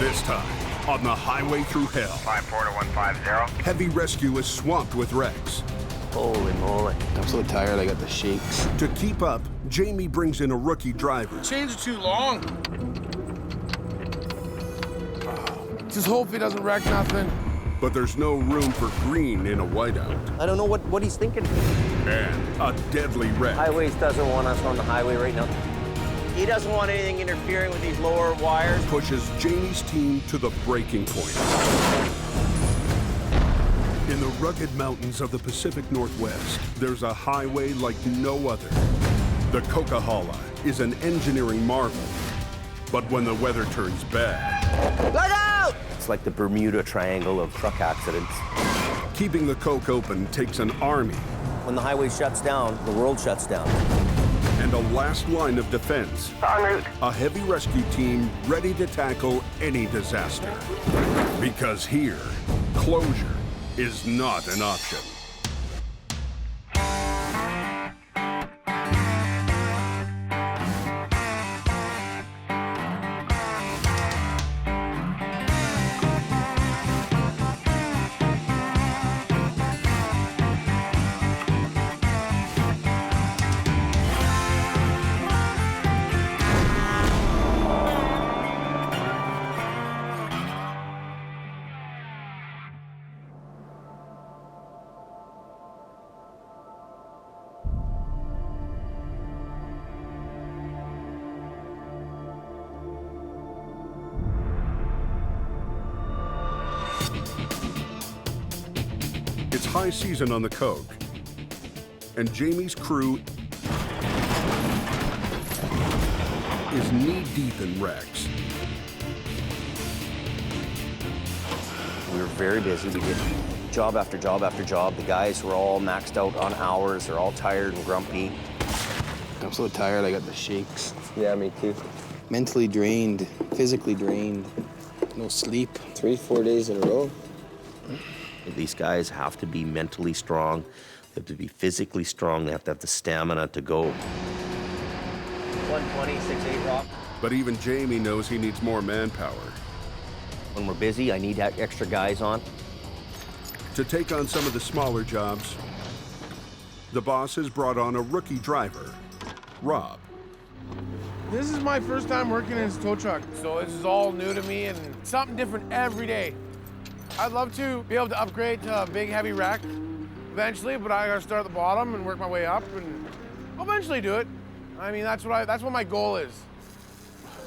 This time, on the Highway Thru Hell, 54 to 150. heavy rescue is swamped with wrecks. Holy moly. I'm so tired, I got the shakes. To keep up, Jamie brings in a rookie driver. Chains are too long. Just hope he doesn't wreck nothing. But there's no room for green in a whiteout. I don't know what he's thinking. And a deadly wreck. Highways doesn't want us on the highway right now. He doesn't want anything interfering with these lower wires. Pushes Jamie's team to the breaking point. In the rugged mountains of the Pacific Northwest, there's a highway like no other. The Coquihalla is an engineering marvel. But when the weather turns bad... Look out! It's like the Bermuda Triangle of truck accidents. Keeping the Coke open takes an army. When the highway shuts down, the world shuts down. And a last line of defense. En route. A heavy rescue team ready to tackle any disaster. Because here, closure is not an option. It's high season on the Coke, and Jamie's crew is knee-deep in wrecks. We were very busy. We did job after job after job. The guys were all maxed out on hours. They're all tired and grumpy. I'm so tired, I got the shakes. Yeah, me too. Mentally drained, physically drained, no sleep. 3-4 days in a row. These guys have to be mentally strong. They have to be physically strong. They have to have the stamina to go. 120, 6'8" rock. But even Jamie knows he needs more manpower. When we're busy, I need extra guys on. To take on some of the smaller jobs, the boss has brought on a rookie driver, Rob. This is my first time working in his tow truck, so this is all new to me and something different every day. I'd love to be able to upgrade to a big, heavy wreck eventually, but I gotta start at the bottom and work my way up, and I'll eventually do it. I mean, that's what my goal is.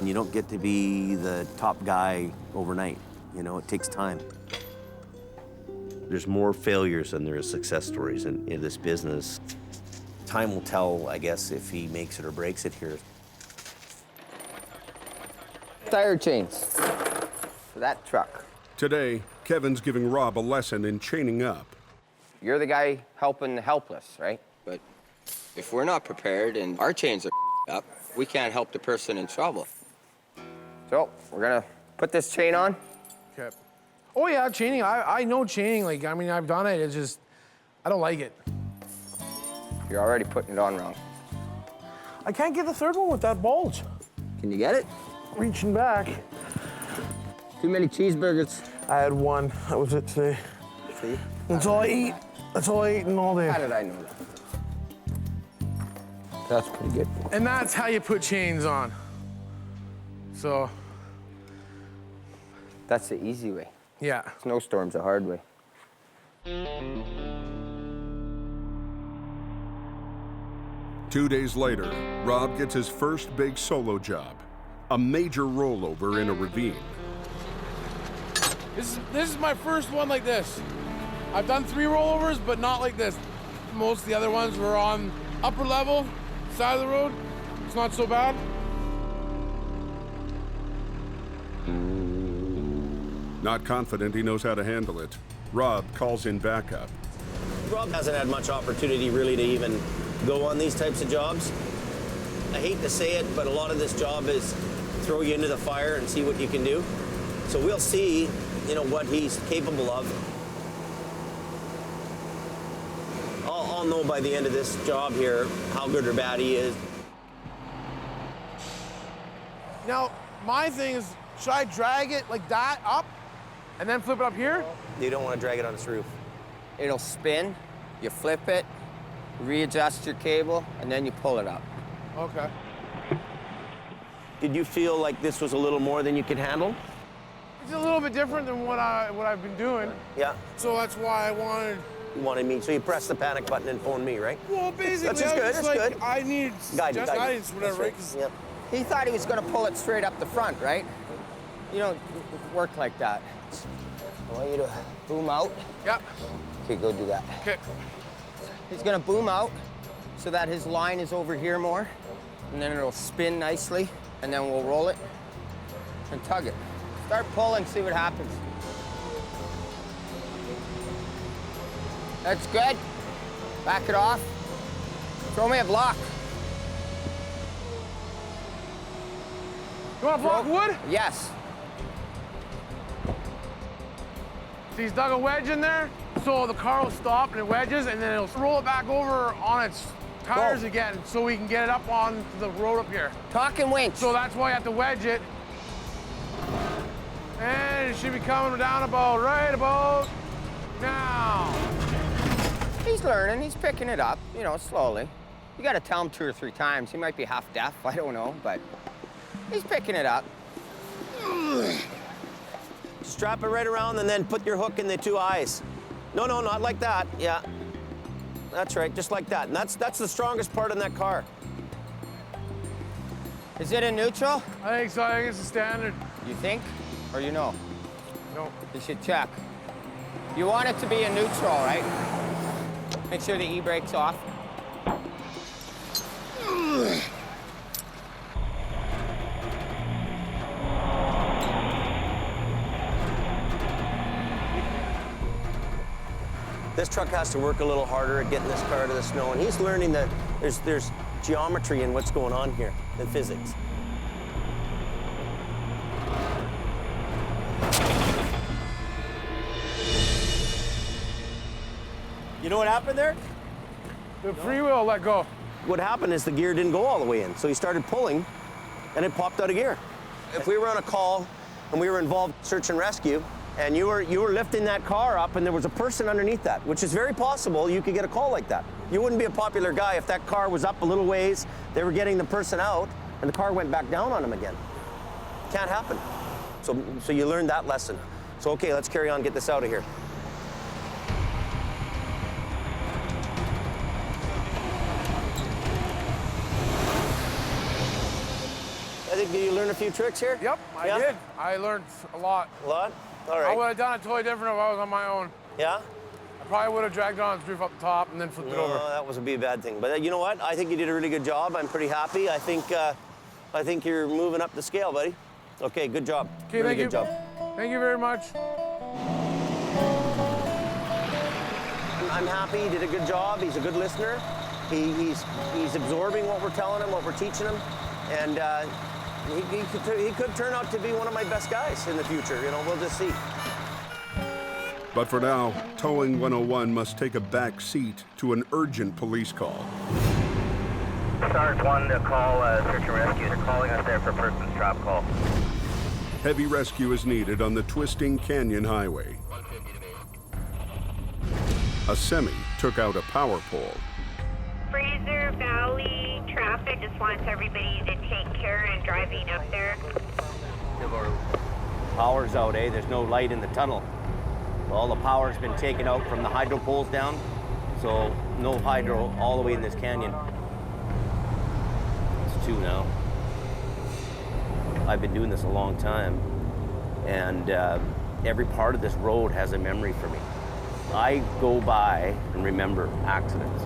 You don't get to be the top guy overnight. You know, it takes time. There's more failures than there is success stories in this business. Time will tell, I guess, if he makes it or breaks it here. Tire chains for that truck. Today, Kevin's giving Rob a lesson in chaining up. You're the guy helping the helpless, right? But if we're not prepared and our chains are up, we can't help the person in trouble. So we're gonna put this chain on. Okay. Oh yeah, chaining. I know chaining. Like, I mean, I've done it. It's just, I don't like it. You're already putting it on wrong. I can't get the third one with that bulge. Can you get it? Reaching back. Too many cheeseburgers. I had one. That was it today. See? That's all I eat. That's all I ate in all day. How did I know that? That's pretty good. And that's how you put chains on. So, That's the easy way. yeah. Snowstorm's the hard way. 2 days later, Rob gets his first big solo job, a major rollover in a ravine. This is my first one like this. I've done 3 rollovers, but not like this. Most of the other ones were on upper level, side of the road. It's not so bad. Not confident he knows how to handle it, Rob calls in backup. Rob hasn't had much opportunity really to even go on these types of jobs. I hate to say it, but a lot of this job is throw you into the fire and see what you can do. So we'll see, you know, what he's capable of. I'll know by the end of this job here how good or bad he is. Now, my thing is, Should I drag it like that up and then flip it up here? You don't want to drag it on its roof. It'll spin, you flip it, readjust your cable, and then you pull it up. Okay. Did you feel like this was a little more than you could handle? It's a little bit different than what I've been doing. Yeah. So that's why I wanted. You wanted me, so you pressed the panic button and phoned me, right? Well, basically, That's just good, that's like, good. I need guidance, whatever, right? That's Yep. He thought he was gonna pull it straight up the front, right? You don't work like that. I want you to boom out. Yeah. Okay, go do that. Okay. He's gonna boom out so that his line is over here more, and then it'll spin nicely, and then we'll roll it and tug it. Start pulling, see what happens. That's good. Back it off. Throw me a block. You want to block wood? Yes. So he's dug a wedge in there, so the car will stop and it wedges, and then it'll roll it back over on its tires Go. again, so we can get it up on the road up here. Talking winch. So that's why you have to wedge it. And it should be coming down right about now. He's learning, he's picking it up, you know, slowly. You gotta tell him 2 or 3 times. He might be half deaf, I don't know, but he's picking it up. Strap it right around and then put your hook in the 2 eyes. No, not like that. Yeah. That's right, just like that. And that's the strongest part in that car. Is it in neutral? I think so. I think it's the standard. You think, or you know? No. You should check. You want it to be in neutral, right? Make sure the e-brake's off. This truck has to work a little harder at getting this car out of the snow, and he's learning that there's geometry in what's going on here, in physics. You know what happened there? The freewheel let go. What happened is the gear didn't go all the way in, so he started pulling, and it popped out of gear. If we were on a call and we were involved in search and rescue, and you were lifting that car up and there was a person underneath that, which is very possible you could get a call like that. You wouldn't be a popular guy if that car was up a little ways, they were getting the person out, and the car went back down on him again. Can't happen. So you learned that lesson. So okay, let's carry on, get this out of here. I think, did you learn a few tricks here? Yep, I Yeah? did. I learned a lot. A lot? All I right. would have done it totally different if I was on my own. Yeah? I probably would have dragged on its roof up the top and then flipped it over. No, that would be a bad thing. But you know what? I think you did a really good job. I'm pretty happy. I think you're moving up the scale, buddy. Okay, good job. Okay, really thank you. good job. Thank you very much. I'm happy. He did a good job. He's a good listener. He's absorbing what we're telling him, what we're teaching him, and he could turn out to be one of my best guys in the future. You know, we'll just see. But for now, Towing 101 must take a back seat to an urgent police call. Sarge 1 to call search and rescue. They're calling us there for person's drop call. Heavy rescue is needed on the twisting Canyon Highway. A semi took out a power pole. Fraser Valley traffic just wants everybody to take care in driving up there. Power's out, eh? There's no light in the tunnel. All the power's been taken out from the hydro poles down, so no hydro all the way in this canyon. It's 2 now. I've been doing this a long time, and every part of this road has a memory for me. I go by and remember accidents,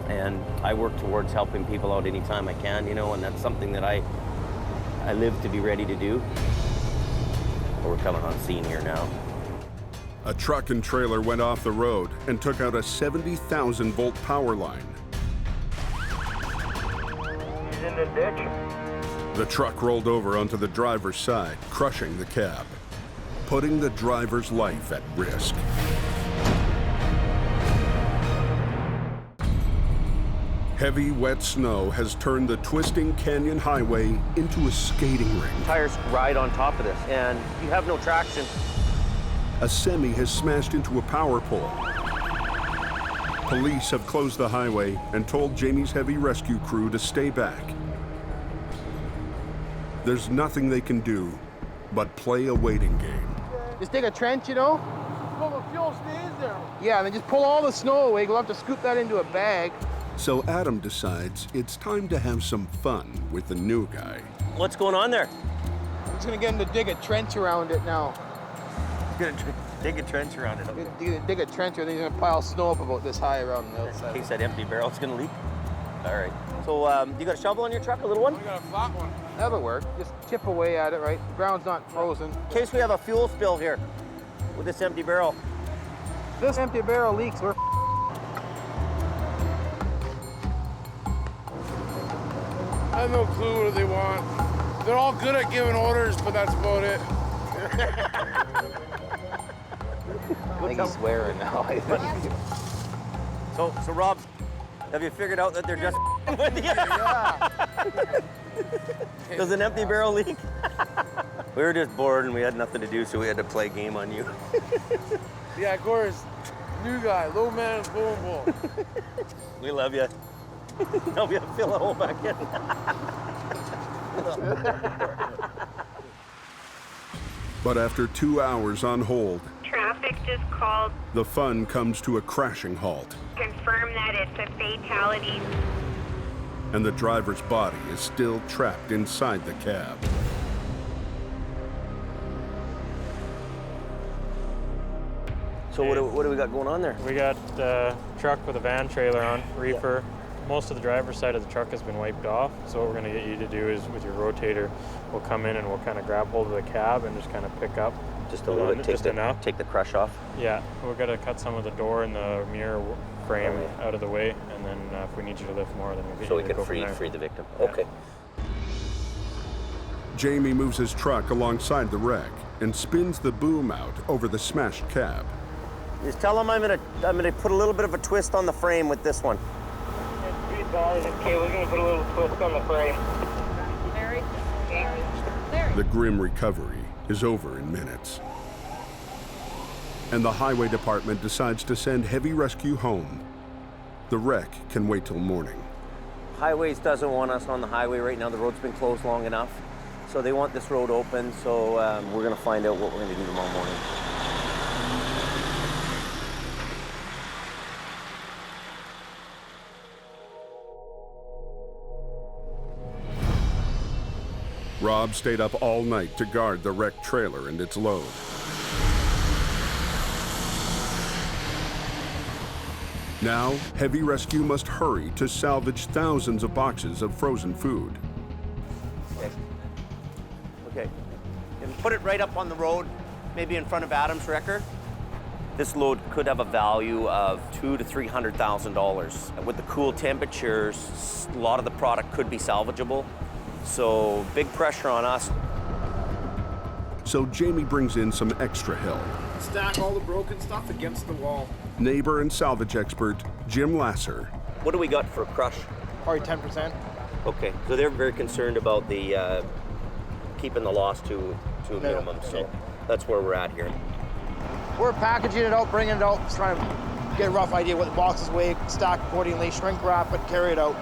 and I work towards helping people out anytime I can, you know, and that's something that I live to be ready to do. We're coming on scene here now. A truck and trailer went off the road and took out a 70,000-volt power line. He's in the ditch. The truck rolled over onto the driver's side, crushing the cab, putting the driver's life at risk. Heavy, wet snow has turned the twisting canyon highway into a skating rink. Tires ride on top of this, and you have no traction. A semi has smashed into a power pole. Police have closed the highway and told Jamie's heavy rescue crew to stay back. There's nothing they can do but play a waiting game. Just dig a trench, you know? Well, the fuel stays there. Yeah, and then just pull all the snow away. We'll have to scoop that into a bag. So Adam decides it's time to have some fun with the new guy. What's going on there? I'm just gonna get him to dig a trench around it now. He's gonna dig a trench around it. Dig a trench, and then he's gonna pile snow up about this high around the In outside. case that empty barrel's gonna leak. All right. So you got a shovel on your truck, a little one? We got a flat one. That'll work. Just chip away at it, right? The ground's not frozen. In case we have a fuel spill here with this empty barrel. This empty barrel leaks. We're I have no clue what they want. They're all good at giving orders, but that's about it. I think he's swearing now. So Rob, have you figured out that they're just with you? Yeah. Does an empty barrel leak? We were just bored and we had nothing to do, so we had to play a game on you. Yeah, of course. New guy, low man, boom, boom. We love you. Help you fill a hole back in. But after 2 hours on hold, Traffic just called. the fun comes to a crashing halt, Confirm that it's a fatality. and the driver's body is still trapped inside the cab. So what do we got going on there? We got a truck with a van trailer on, reefer. Most of the driver's side of the truck has been wiped off. So what we're gonna get you to do is with your rotator, we'll come in and we'll kind of grab hold of the cab and just kind of pick up. Just a little bit, enough. take the crush off. Yeah, we're gonna cut some of the door and the mirror frame out of the way, and then if we need you to lift more, then we'll get So you we to can go from there. free the victim. Yeah. Okay. Jamie moves his truck alongside the wreck and spins the boom out over the smashed cab. Just tell them I'm gonna put a little bit of a twist on the frame with this one. Okay, we're gonna put a little twist on the frame. The grim recovery is over in minutes. And the highway department decides to send heavy rescue home. The wreck can wait till morning. Highways doesn't want us on the highway right now. The road's been closed long enough. So they want this road open, so we're gonna find out what we're gonna do tomorrow morning. Rob stayed up all night to guard the wrecked trailer and its load. Now, heavy rescue must hurry to salvage thousands of boxes of frozen food. Okay. And put it right up on the road, maybe in front of Adam's wrecker. This load could have a value of $200,000 to $300,000. With the cool temperatures, a lot of the product could be salvageable. So big pressure on us. So Jamie brings in some extra help. Stack all the broken stuff against the wall. Neighbor and salvage expert Jim Lasser. What do we got for crush? Probably 10%. Okay, so they're very concerned about the keeping the loss to a minimum. So that's where we're at here. We're packaging it out, bringing it out, just trying to get a rough idea what the boxes weigh, stack accordingly, shrink wrap it, carry it out.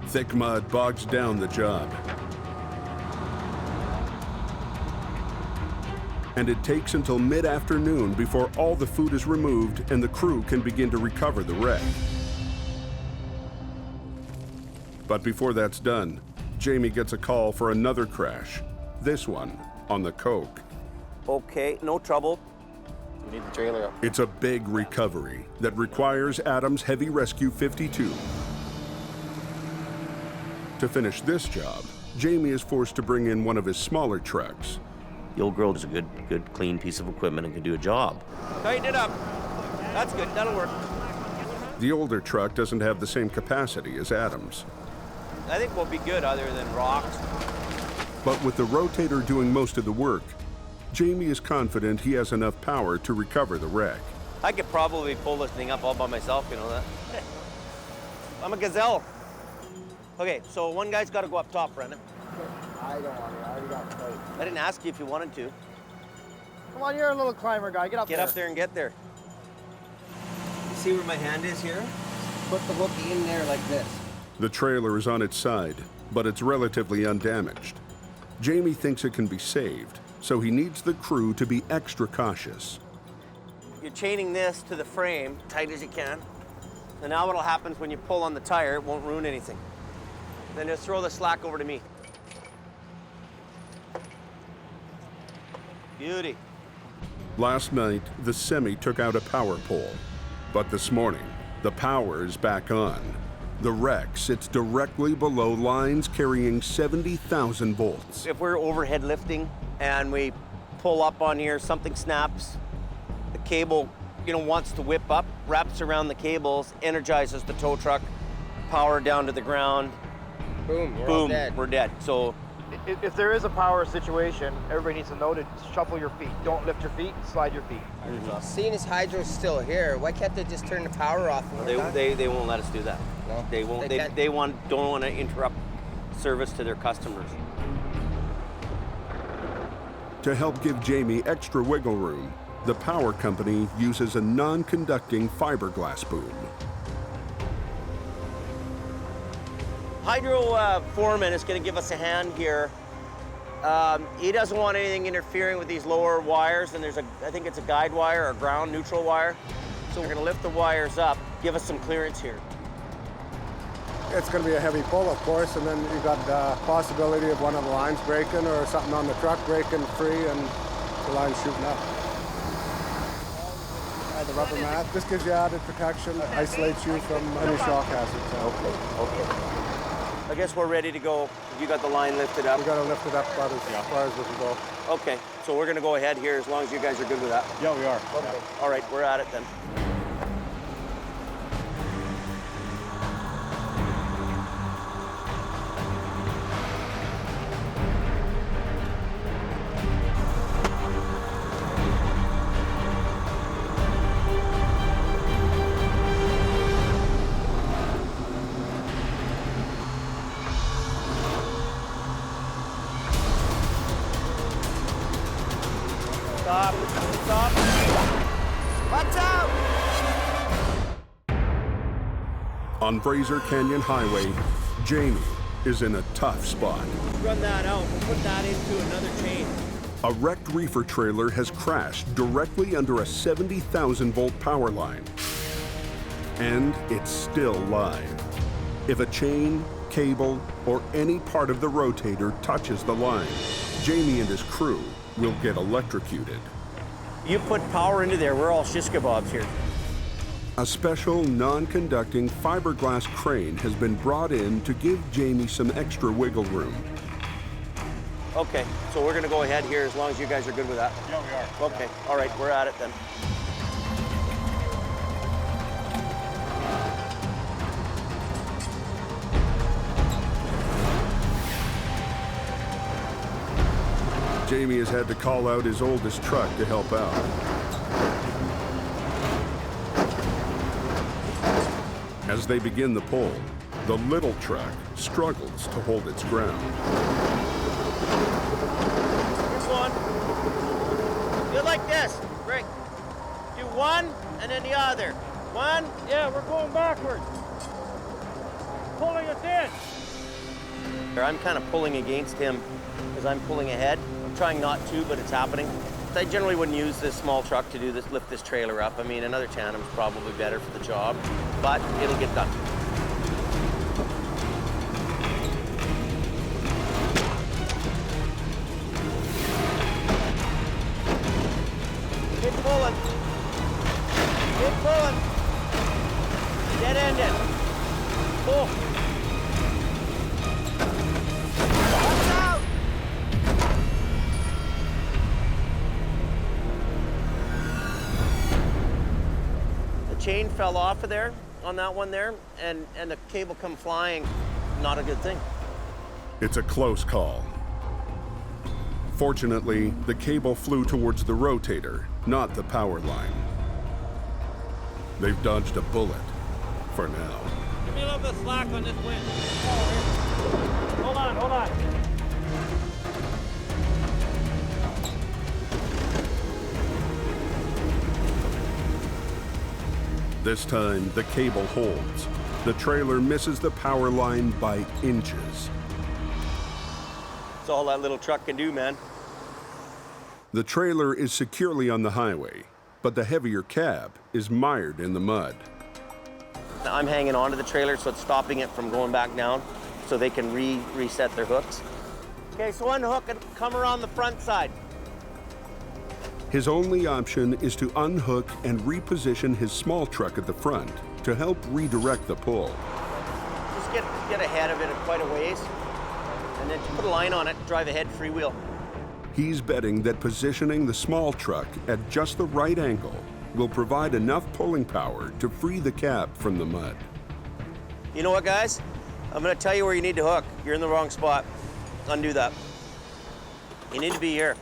Thick mud bogs down the job. And it takes until mid-afternoon before all the food is removed and the crew can begin to recover the wreck. But before that's done, Jamie gets a call for another crash, this one on the Coke. Okay, no trouble. We need the trailer up. It's a big recovery that requires Adam's Heavy Rescue 52. To finish this job, Jamie is forced to bring in one of his smaller trucks. The old girl is a good, clean piece of equipment and can do a job. Tighten it up. That's good, that'll work. The older truck doesn't have the same capacity as Adam's. I think we'll be good other than rocks. But with the rotator doing most of the work, Jamie is confident he has enough power to recover the wreck. I could probably pull this thing up all by myself, you know that? I'm a gazelle. Okay, so one guy's got to go up top, Brendan. I don't want to. I already got tight. I didn't ask you if you wanted to. Come on, you're a little climber guy. Get up there. Get up there and get there. You see where my hand is here? Put the hook in there like this. The trailer is on its side, but it's relatively undamaged. Jamie thinks it can be saved, so he needs the crew to be extra cautious. You're chaining this to the frame, tight as you can. And now what'll happen is when you pull on the tire, it won't ruin anything. Then just throw the slack over to me. Beauty. Last night, the semi took out a power pole, but this morning, the power is back on. The wreck sits directly below lines carrying 70,000 volts. If we're overhead lifting and we pull up on here, something snaps, the cable, wants to whip up, wraps around the cables, energizes the tow truck, power down to the ground. Boom, we're all Boom, dead. we're dead. So If there is a power situation, everybody needs to know to shuffle your feet. Don't lift your feet, slide your feet. Seeing as hydro's still here, why can't they just turn the power off? And we're done? they won't let us do that. No, They won't. they can't. They don't want to interrupt service to their customers. To help give Jamie extra wiggle room, the power company uses a non-conducting fiberglass boom. Hydro foreman is going to give us a hand here. He doesn't want anything interfering with these lower wires, and I think it's a guide wire or ground neutral wire. So we're going to lift the wires up, give us some clearance here. It's going to be a heavy pull, of course, and then you've got the possibility of one of the lines breaking or something on the truck breaking free and the line shooting up. The rubber mat, this gives you added protection, isolates you from any shock hazards. Okay. I guess we're ready to go. You got the line lifted up? We got to lift it up about as far as we can go. Okay, so we're going to go ahead here as long as you guys are good with that. Yeah, we are. Okay. All right, we're at it then. Stop. Stop. Watch out! On Fraser Canyon Highway, Jamie is in a tough spot. Run that out. We'll put that into another chain. A wrecked reefer trailer has crashed directly under a 70,000 volt power line. And it's still live. If a chain, cable, or any part of the rotator touches the line, Jamie and his crew will get electrocuted. You put power into there, we're all shish kebabs here. A special non-conducting fiberglass crane has been brought in to give Jamie some extra wiggle room. Okay, so we're gonna go ahead here as long as you guys are good with that. Yeah, we are. Okay, all right, we're at it then. Jamie has had to call out his oldest truck to help out. As they begin the pull, the little truck struggles to hold its ground. Here's one. Do like this, Rick. Do one and then the other. One. Yeah, we're going backwards. Pulling us in. I'm kind of pulling against him because I'm pulling ahead. I'm trying not to, but it's happening. I generally wouldn't use this small truck to do this, lift this trailer up. I mean, another tandem's probably better for the job, but it'll get done. Keep pulling. Keep pulling. Dead ended. Pull. Watch out! The chain fell off of there, on that one there, and the cable come flying. Not a good thing. It's a close call. Fortunately, the cable flew towards the rotator, not the power line. They've dodged a bullet for now. Give me a little bit of slack on this wind. Hold on, hold on. This time, the cable holds. The trailer misses the power line by inches. That's all that little truck can do, man. The trailer is securely on the highway, but the heavier cab is mired in the mud. I'm hanging onto the trailer, so it's stopping it from going back down, so they can reset their hooks. Okay, so unhook and come around the front side. His only option is to unhook and reposition his small truck at the front to help redirect the pull. Just get ahead of it quite a ways, and then put a line on it, drive ahead freewheel. He's betting that positioning the small truck at just the right angle will provide enough pulling power to free the cab from the mud. You know what, guys? I'm gonna tell you where you need to hook. You're in the wrong spot. Undo that. You need to be here.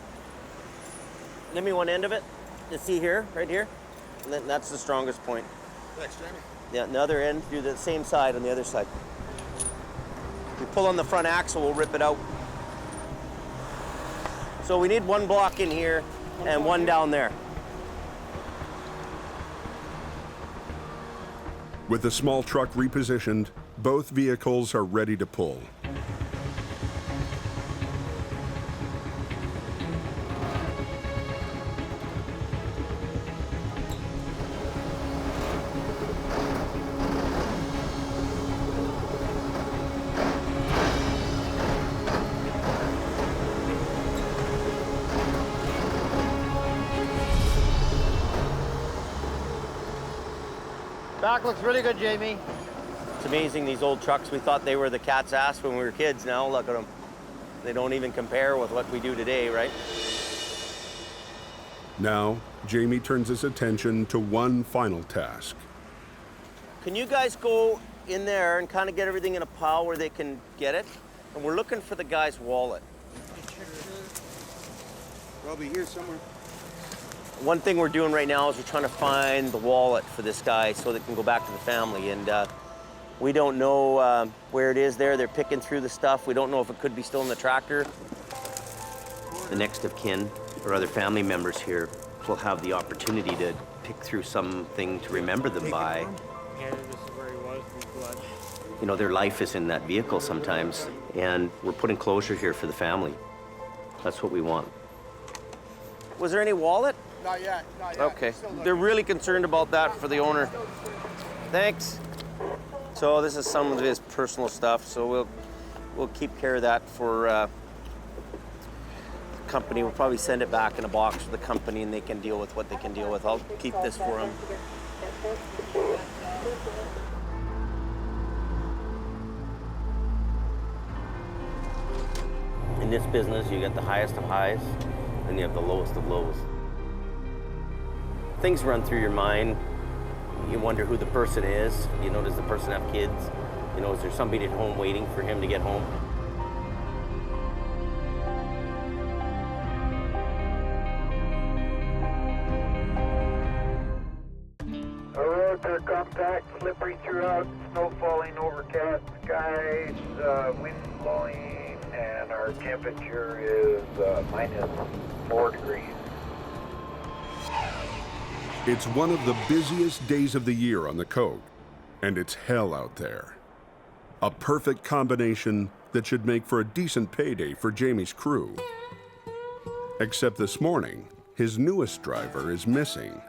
Give me one end of it. You see here, right here? And then that's the strongest point. Thanks, Jamie. Yeah, the other end, do the same side on the other side. We pull on the front axle, we'll rip it out. So we need one block in here and one down there. With the small truck repositioned, both vehicles are ready to pull. Back looks really good, Jamie. It's amazing, these old trucks, we thought they were the cat's ass when we were kids. Now look at them. They don't even compare with what we do today, right? Now, Jamie turns his attention to one final task. Can you guys go in there and kind of get everything in a pile where they can get it? And we're looking for the guy's wallet. Probably here somewhere. One thing we're doing right now is we're trying to find the wallet for this guy so they can go back to the family. And we don't know where it is there. They're picking through the stuff. We don't know if it could be still in the tractor. The next of kin or other family members here will have the opportunity to pick through something to remember them by. Yeah, this is where he was, his blood. You know, their life is in that vehicle sometimes, and we're putting closure here for the family. That's what we want. Was there any wallet? Not yet, not yet. Okay, they're really concerned about that for the owner. Thanks. So this is some of his personal stuff, so we'll keep care of that for the company. We'll probably send it back in a box for the company and they can deal with what they can deal with. I'll keep this for him. In this business, you get the highest of highs and you have the lowest of lows. Things run through your mind. You wonder who the person is. You know, does the person have kids? You know, is there somebody at home waiting for him to get home? The roads are compact, slippery throughout, snow falling, overcast skies, wind blowing, and our temperature is -4 degrees. It's one of the busiest days of the year on the coast, and it's hell out there. A perfect combination that should make for a decent payday for Jamie's crew. Except this morning, his newest driver is missing.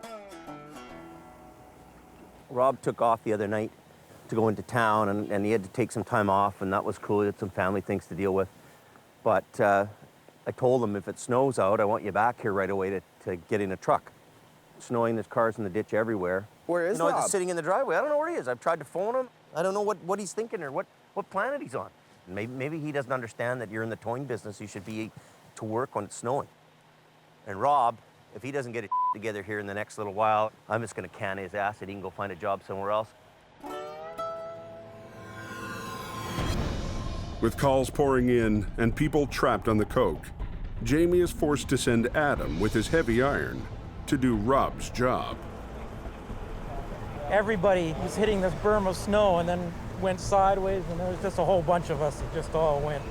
Rob took off the other night to go into town, and he had to take some time off, and that was cool. He had some family things to deal with. But I told him, if it snows out, I want you back here right away to get in a truck. Snowing, there's cars in the ditch everywhere. Where is Rob? He's sitting in the driveway. I don't know where he is. I've tried to phone him. I don't know what he's thinking or what planet he's on. Maybe he doesn't understand that you're in the towing business. You should be to work when it's snowing. And Rob, if he doesn't get it together here in the next little while, I'm just going to can his ass and he can go find a job somewhere else. With calls pouring in and people trapped on the coke, Jamie is forced to send Adam with his heavy iron to do Rob's job. everybody was hitting this berm of snow and then went sideways, and there was just a whole bunch of us that just all went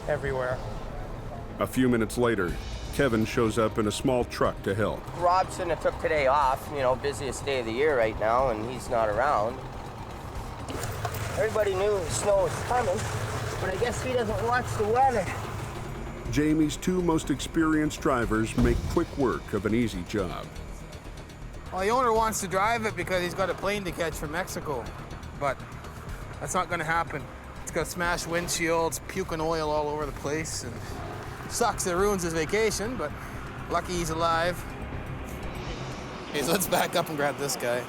everywhere. A few minutes later, Kevin shows up in a small truck to help. Robson took today off, you know, busiest day of the year right now, and he's not around. Everybody knew the snow was coming, but I guess he doesn't watch the weather. Jamie's two most experienced drivers make quick work of an easy job. Well, the owner wants to drive it because he's got a plane to catch from Mexico, but that's not going to happen. It's got smashed windshields, puking oil all over the place, and sucks. It ruins his vacation, but lucky he's alive. Okay, so let's back up and grab this guy.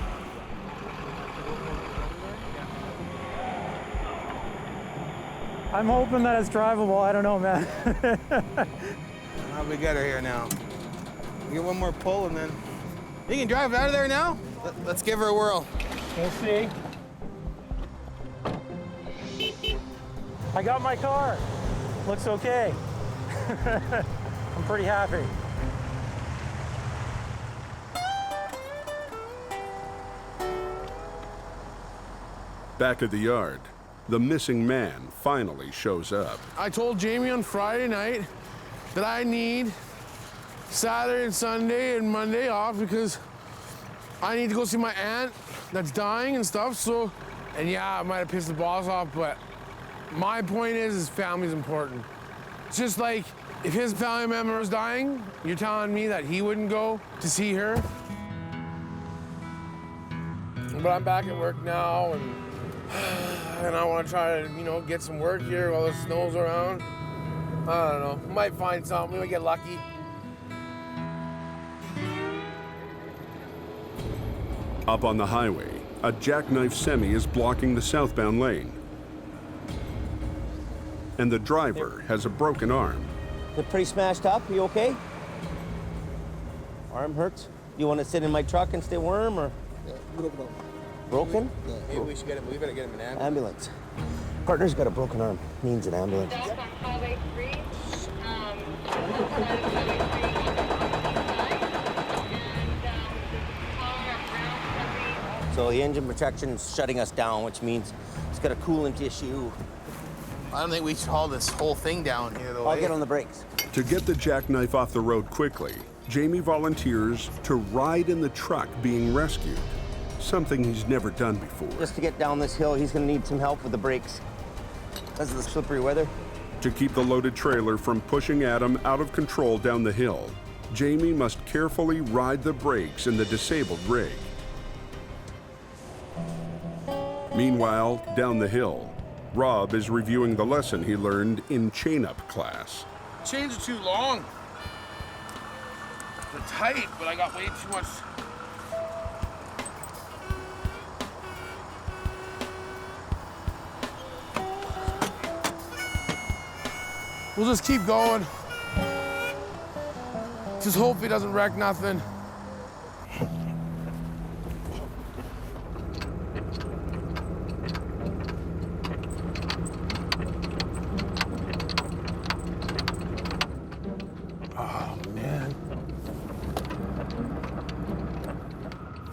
I'm hoping that it's drivable. I don't know, man. How we get her here now? We get one more pull and then... You can drive out of there now? Let's give her a whirl. We'll see. I got my car. Looks okay. I'm pretty happy. Back at the yard, the missing man finally shows up. I told Jamie on Friday night that I need Saturday and Sunday and Monday off because I need to go see my aunt that's dying and stuff. So, and yeah, I might have pissed the boss off, but my point is his family's important. It's just like if his family member was dying, you're telling me that he wouldn't go to see her. But I'm back at work now, and I want to try to, you know, get some work here while the snow's around. I don't know. Might find something. We might get lucky. Up on the highway, a jackknife semi is blocking the southbound lane. And the driver has a broken arm. They're pretty smashed up. You okay? Arm hurts? You want to sit in my truck and stay warm, or? Yeah, broken. Broken? Yeah. Maybe we should get him. We better get him an ambulance. Ambulance. Partner's got a broken arm. Needs an ambulance. Highway 3. So the engine protection is shutting us down, which means it's got a coolant issue. I don't think we should haul this whole thing down here, though. I'll get on the brakes. To get the jackknife off the road quickly, Jamie volunteers to ride in the truck being rescued, something he's never done before. Just to get down this hill, he's going to need some help with the brakes because of the slippery weather. To keep the loaded trailer from pushing Adam out of control down the hill, Jamie must carefully ride the brakes in the disabled rig. Meanwhile, down the hill, Rob is reviewing the lesson he learned in chain-up class. Chains are too long. They're tight, but I got way too much. We'll just keep going. Just hope he doesn't wreck nothing. Oh, man.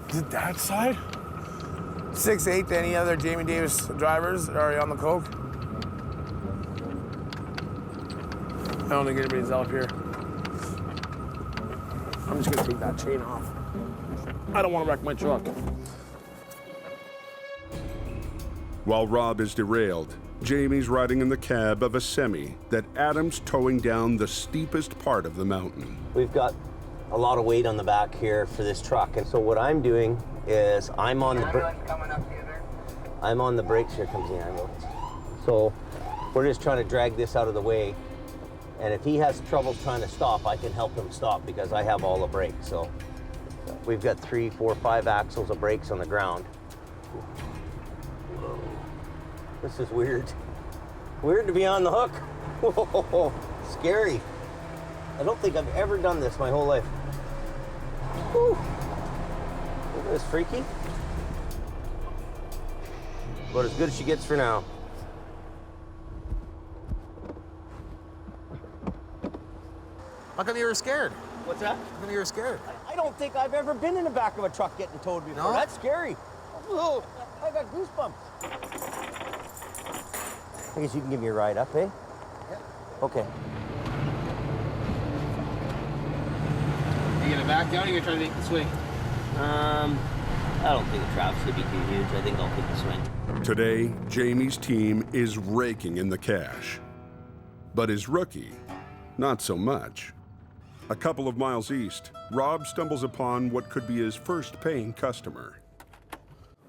Is it that side? 6'8" to any other Jamie Davis drivers are on the coke. I don't think anybody's out here. I'm just gonna take that chain off. I don't want to wreck my truck. While Rob is derailed, Jamie's riding in the cab of a semi that Adam's towing down the steepest part of the mountain. We've got a lot of weight on the back here for this truck, and so what I'm doing is I'm on the brakes. Here comes the ambulance. So we're just trying to drag this out of the way. And if he has trouble trying to stop, I can help him stop because I have all the brakes. So we've got 3, 4, 5 axles of brakes on the ground. This is weird. Weird to be on the hook. Whoa, scary. I don't think I've ever done this my whole life. Whew. Isn't this freaky? But as good as she gets for now. How come you were scared? What's that? How come you were scared? I don't think I've ever been in the back of a truck getting towed before. No? That's scary. Whoa, I got goosebumps. I guess you can give me a ride up, eh? Yeah. Okay. Are you gonna back down or are you gonna try to make the swing? I don't think the traps should be too huge. I think I'll take the swing. Today, Jamie's team is raking in the cash. But his rookie, not so much. A couple of miles east, Rob stumbles upon what could be his first paying customer.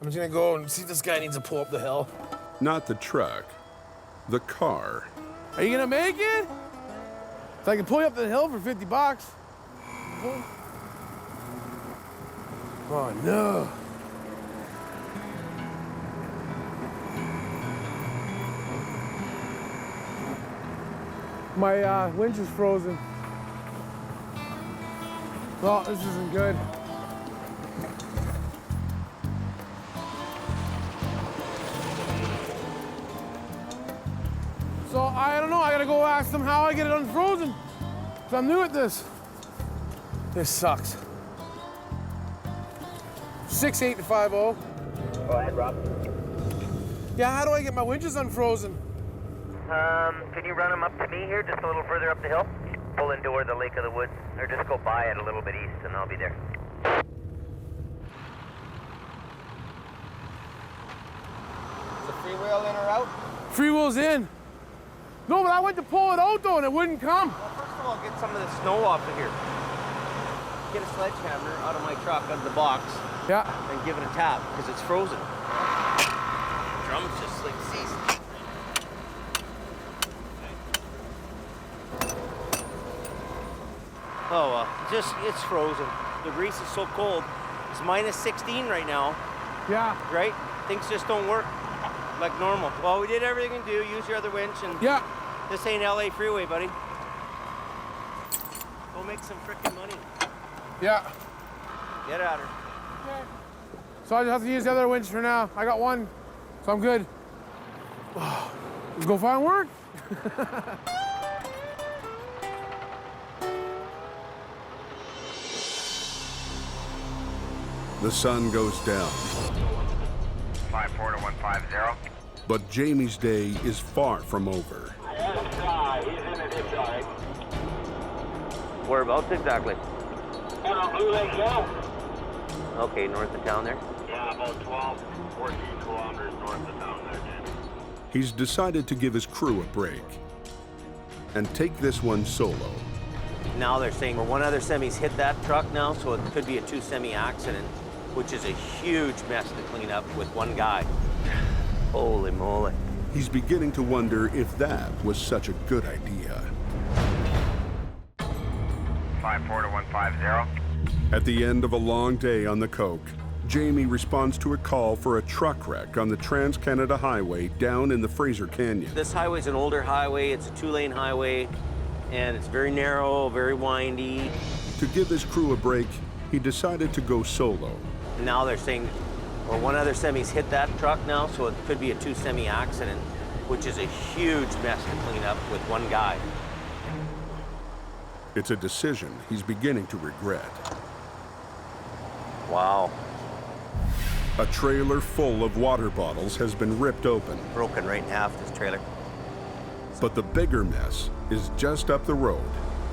I'm just gonna go and see if this guy needs to pull up the hill. Not the truck, the car. Are you gonna make it? So I can pull you up the hill for 50 bucks. Oh no. My winch is frozen. Well, this isn't good. So I don't know, I gotta go ask them how I get it unfrozen. So I'm new at this. This sucks. 68250. Go ahead, Rob. Yeah, how do I get my winches unfrozen? Can you run them up to me here, just a little further up the hill? Pull into where the Lake of the Woods, or just go by it a little bit east, and I'll be there. Is the freewheel in or out? Freewheel's in. No, but I went to pull it out though, and it wouldn't come. Well, first of all, get some of the snow off of here. Get a sledgehammer out of my truck, out of the box. Yeah. And give it a tap, because it's frozen. Drum's just like seized. Oh, it's frozen. The grease is so cold. It's minus 16 right now. Yeah. Right? Things just don't work like normal. Well, we did everything we can do. Use your other winch, and yeah. This ain't LA freeway, buddy. Go make some freaking money. Yeah. Get at her. Okay. So I just have to use the other winch for now. I got one, so I'm good. Let's go find work. The sun goes down. 54 to 150. But Jamie's day is far from over. He's in a ditch, all right. Whereabouts exactly? Blue Lake Hill. Okay, north of town there? Yeah, about 12, 14 kilometers north of town there, Jim. He's decided to give his crew a break and take this one solo. Now they're saying one other semi's hit that truck now, so it could be a 2-semi accident, which is a huge mess to clean up with one guy. Holy moly. He's beginning to wonder if that was such a good idea. 54 to 150. At the end of a long day on the coke, Jamie responds to a call for a truck wreck on the Trans-Canada Highway down in the Fraser Canyon. This highway's an older highway. It's a 2-lane highway, and it's very narrow, very windy. To give his crew a break, he decided to go solo. Now they're saying, well, one other semi's hit that truck now, so it could be a 2-semi accident, which is a huge mess to clean up with one guy. It's a decision he's beginning to regret. Wow. A trailer full of water bottles has been ripped open. Broken right in half, this trailer. But the bigger mess is just up the road.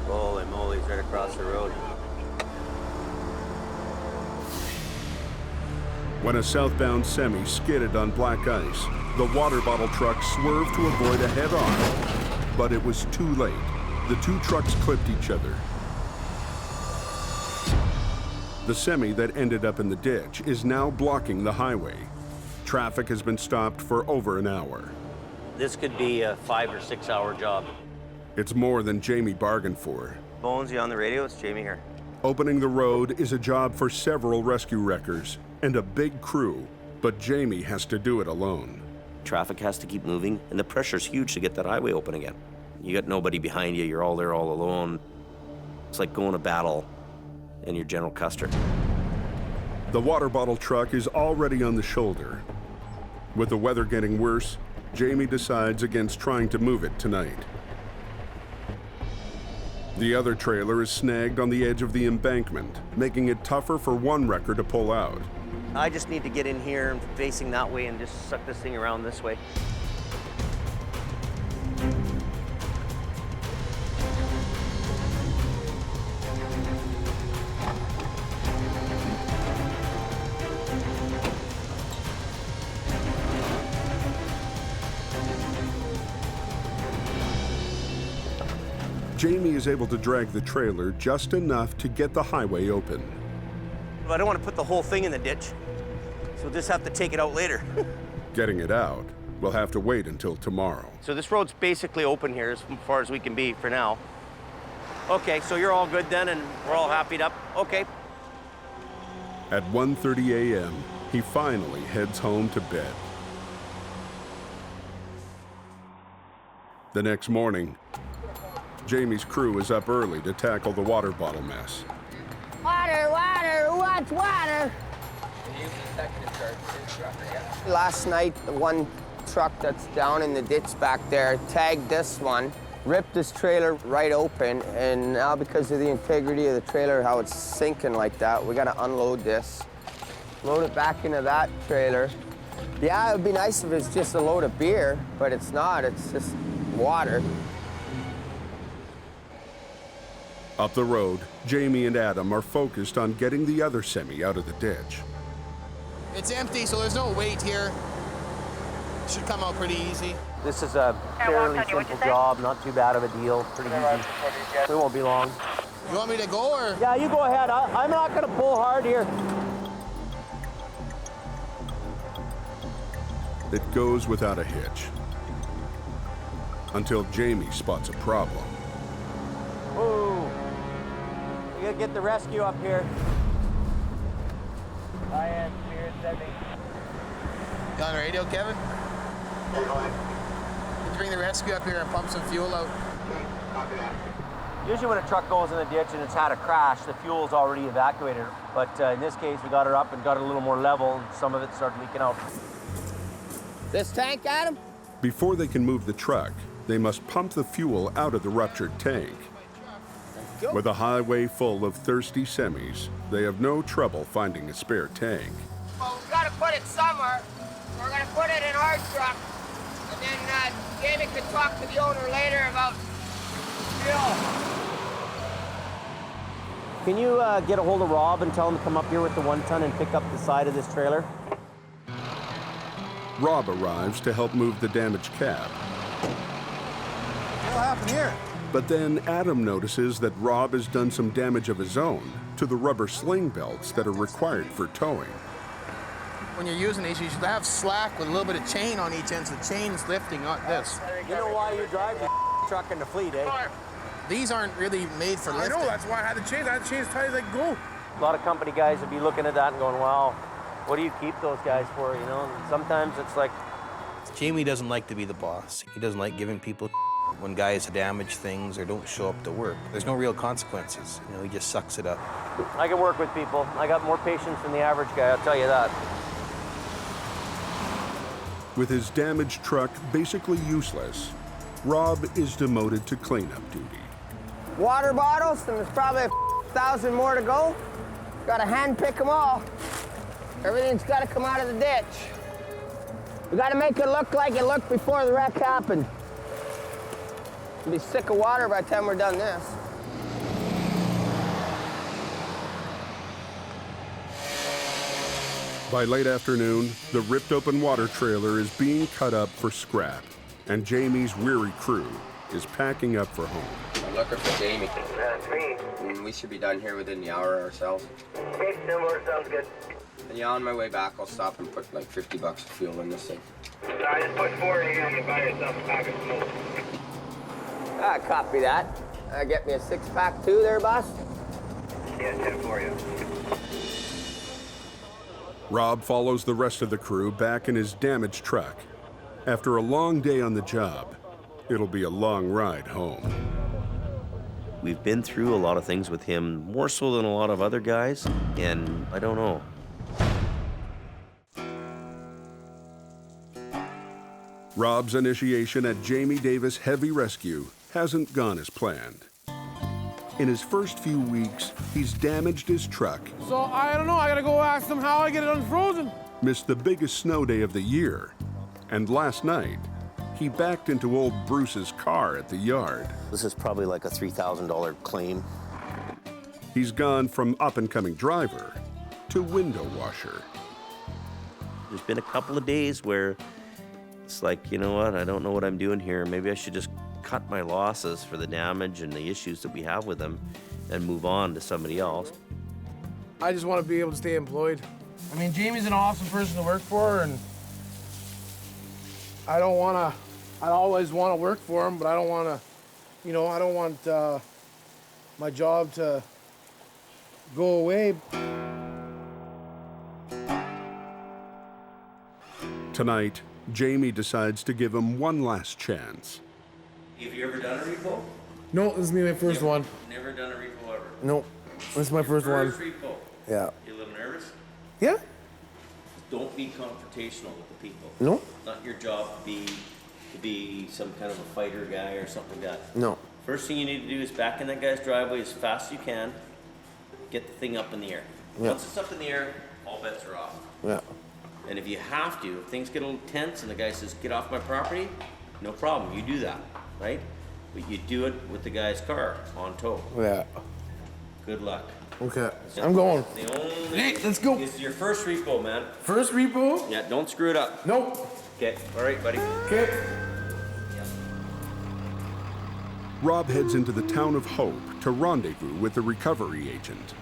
Holy moly, it's right across the road. When a southbound semi skidded on black ice, the water bottle truck swerved to avoid a head-on. But it was too late. The two trucks clipped each other. The semi that ended up in the ditch is now blocking the highway. Traffic has been stopped for over an hour. This could be a 5 or 6 hour job. It's more than Jamie bargained for. Bones, you on the radio? It's Jamie here. Opening the road is a job for several rescue wreckers and a big crew, but Jamie has to do it alone. Traffic has to keep moving, and the pressure's huge to get that highway open again. You got nobody behind you, you're all there all alone. It's like going to battle and you're General Custer. The water bottle truck is already on the shoulder. With the weather getting worse, Jamie decides against trying to move it tonight. The other trailer is snagged on the edge of the embankment, making it tougher for one wrecker to pull out. I just need to get in here and facing that way and just suck this thing around this way. Jamie is able to drag the trailer just enough to get the highway open. I don't want to put the whole thing in the ditch, so we'll just have to take it out later. Getting it out will have to wait until tomorrow. So this road's basically open here as far as we can be for now. Okay, so you're all good then, and we're all happy up? Okay. At 1:30 a.m., he finally heads home to bed. The next morning, Jamie's crew is up early to tackle the water bottle mess. Water, water, who wants water? Last night, the one truck that's down in the ditch back there tagged this one, ripped this trailer right open, and now because of the integrity of the trailer, how it's sinking like that, we gotta unload this, load it back into that trailer. Yeah, it would be nice if it's just a load of beer, but it's not, it's just water. Up the road, Jamie and Adam are focused on getting the other semi out of the ditch. It's empty, so there's no weight here. Should come out pretty easy. This is a fairly simple job, not too bad of a deal, pretty easy. We won't be long. You want me to go, or? Yeah, you go ahead. I'm not going to pull hard here. It goes without a hitch. Until Jamie spots a problem. Ooh. We gotta get the rescue up here. I am Spirit 70. You on the radio, Kevin? Yeah, go ahead. Let's bring the rescue up here and pump some fuel out. Usually when a truck goes in the ditch and it's had a crash, the fuel's already evacuated. But in this case, we got her up and got it a little more level, and some of it started leaking out. This tank, Adam? Before they can move the truck, they must pump the fuel out of the ruptured tank. With a highway full of thirsty semis, they have no trouble finding a spare tank. Well, we've got to put it somewhere. We're going to put it in our truck. And then Jamie can talk to the owner later about fuel. Can you get a hold of Rob and tell him to come up here with the 1 ton and pick up the side of this trailer? Rob arrives to help move the damaged cab. What'll happen here? But then Adam notices that Rob has done some damage of his own to the rubber sling belts that are required for towing. When you're using these, you should have slack with a little bit of chain on each end, so the chain's lifting, not this. You know why you drive the truck in the fleet, eh? These aren't really made for lifting. I know, that's why I had the chains. I had the chains tight as I go. A lot of company guys would be looking at that and going, wow, what do you keep those guys for, you know? And sometimes it's like... Jamie doesn't like to be the boss. He doesn't like giving people when guys damage things or don't show up to work. There's no real consequences. You know, he just sucks it up. I can work with people. I got more patience than the average guy, I'll tell you that. With his damaged truck basically useless, Rob is demoted to cleanup duty. Water bottles, and there's probably 1,000 more to go. Got to hand pick them all. Everything's got to come out of the ditch. We got to make it look like it looked before the wreck happened. We'll be sick of water by the time we're done this. By late afternoon, the ripped open water trailer is being cut up for scrap, and Jamie's weary crew is packing up for home. I'm looking for Jamie. That's me. We should be done here within the hour ourselves. Okay, similar, sounds good. And yeah, on my way back, I'll stop and put like 50 bucks of fuel in this thing. I just put 40 on you by yourself a pack of smoke. Ah, copy that. Get me a 6-pack too there, boss? Yeah, 10 for you. Rob follows the rest of the crew back in his damaged truck. After a long day on the job, it'll be a long ride home. We've been through a lot of things with him, more so than a lot of other guys, and I don't know. Rob's initiation at Jamie Davis Heavy Rescue hasn't gone as planned. In his first few weeks, he's damaged his truck, So I don't know, I gotta go ask them how I get it unfrozen. missed the biggest snow day of the year, and last night, he backed into old Bruce's car at the yard. This is probably like a $3,000 claim. He's gone from up-and-coming driver to window washer. There's been a couple of days where it's like, you know what, I don't know what I'm doing here. Maybe I should just cut my losses for the damage and the issues that we have with them and move on to somebody else. I just want to be able to stay employed. I mean, Jamie's an awesome person to work for, and I always want to work for him, but I don't want to, you know, I don't want my job to go away. Tonight, Jamie decides to give him one last chance. Have you ever done a repo? No, this is my first one. Never done a repo ever. No, this is my first one. First repo. Yeah. You a little nervous? Yeah? Don't be confrontational with the people. No. Not your job to be some kind of a fighter guy or something like that. No. First thing you need to do is back in that guy's driveway as fast as you can. Get the thing up in the air. Yeah. Once it's up in the air, all bets are off. Yeah. And if you have to, if things get a little tense and the guy says, get off my property, no problem, you do that, right? But you do it with the guy's car on tow. Yeah. Good luck. Okay. I'm going. The only Hey, let's go. This is your first repo, man. First repo? Yeah, don't screw it up. Nope. Okay, all right, buddy. Okay. Rob heads into the town of Hope to rendezvous with the recovery agent.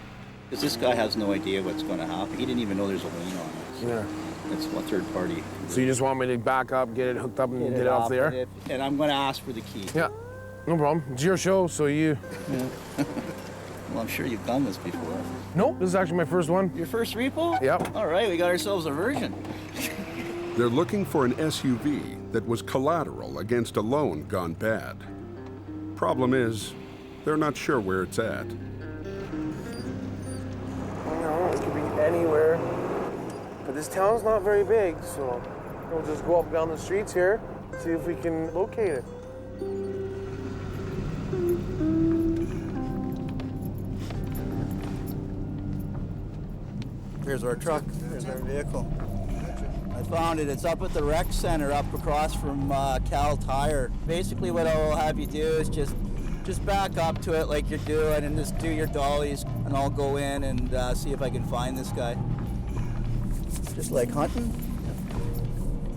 Because this guy has no idea what's going to happen. He didn't even know there's a lien on it. Yeah. It's one third party. So you just want me to back up, get it hooked up, and get it off there? And I'm going to ask for the key. Yeah. No problem. It's your show, so you... Yeah. Well, I'm sure you've done this before. Nope, this is actually my first one. Your first repo? Yep. All right, we got ourselves a virgin. They're looking for an SUV that was collateral against a loan gone bad. Problem is, they're not sure where it's at. No, it could be anywhere. But this town's not very big, so we'll just go up and down the streets here, see if we can locate it. Here's our truck. Here's our vehicle. I found it. It's up at the rec center up across from Cal Tire. Basically what I'll have you do is just back up to it like you're doing and just do your dollies, and I'll go in and see if I can find this guy. Just like hunting.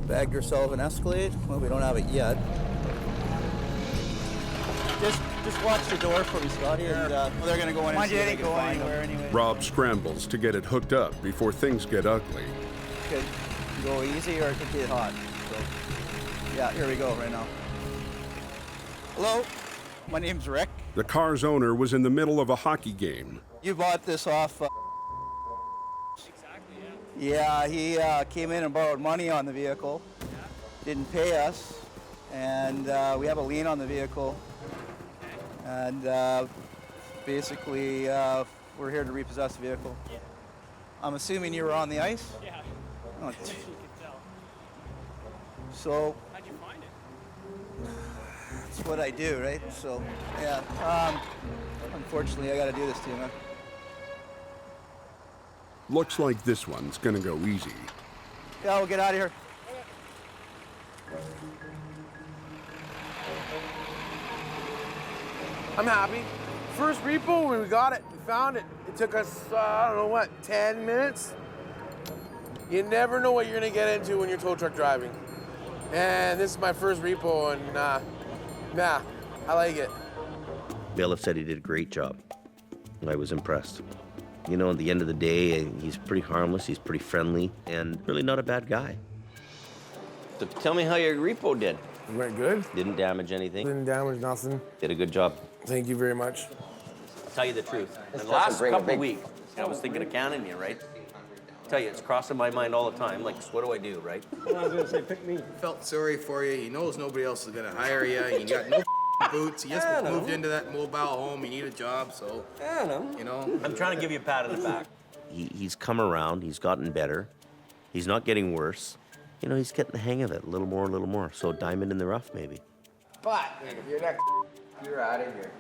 Bag yourself an Escalade. Well, we don't have it yet. Just watch the door for me, Scotty, and they're gonna go in and see if they can find him. Rob scrambles to get it hooked up before things get ugly. Could go easy or it could get hot. So, yeah, here we go right now. Hello, my name's Rick. The car's owner was in the middle of a hockey game. You bought this off. Yeah, he came in and borrowed money on the vehicle. Didn't pay us, and we have a lien on the vehicle. And basically, we're here to repossess the vehicle. Yeah. I'm assuming you were on the ice? Yeah. Oh, You could tell. so, How'd you find it? it's what I do, right? So, yeah. Unfortunately, I got to do this to you, man. Looks like this one's gonna go easy. Yeah, we'll get out of here. I'm happy. First repo, when we got it, we found it. It took us, I don't know what, 10 minutes? You never know what you're gonna get into when you're tow truck driving. And this is my first repo, and I like it. Bailiff said he did a great job. I was impressed. You know, at the end of the day, he's pretty harmless, he's pretty friendly, and really not a bad guy. So tell me how your repo did. It went good. Didn't damage anything. Didn't damage nothing. Did a good job. Thank you very much. I'll tell you the truth. In the last couple of weeks, I was thinking of canning you, right? I'll tell you, it's crossing my mind all the time. Like, what do I do, right? Well, I was gonna say, pick me. Felt sorry for you. He knows nobody else is gonna hire you. You got no boots. You just moved into that mobile home. You need a job, so. You know. I'm trying to give you a pat on the back. He's come around. He's gotten better. He's not getting worse. You know, he's getting the hang of it a little more. So diamond in the rough, maybe. But if you're not, you're out of here.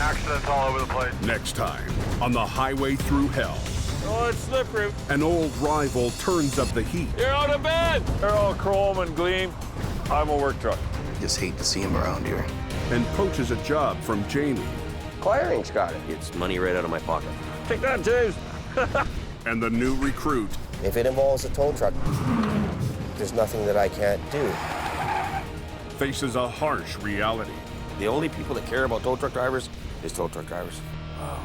Accidents all over the place. Next time on the Highway Thru Hell. Oh, it's slippery. An old rival turns up the heat. You're out of bed. They're all chrome and gleam. I'm a work truck. Just hate to see him around here. And poaches a job from Jamie. Acquiring's got it. It's money right out of my pocket. Take that, James. And the new recruit. If it involves a tow truck, there's nothing that I can't do. Faces a harsh reality. The only people that care about tow truck drivers is tow truck drivers. Wow.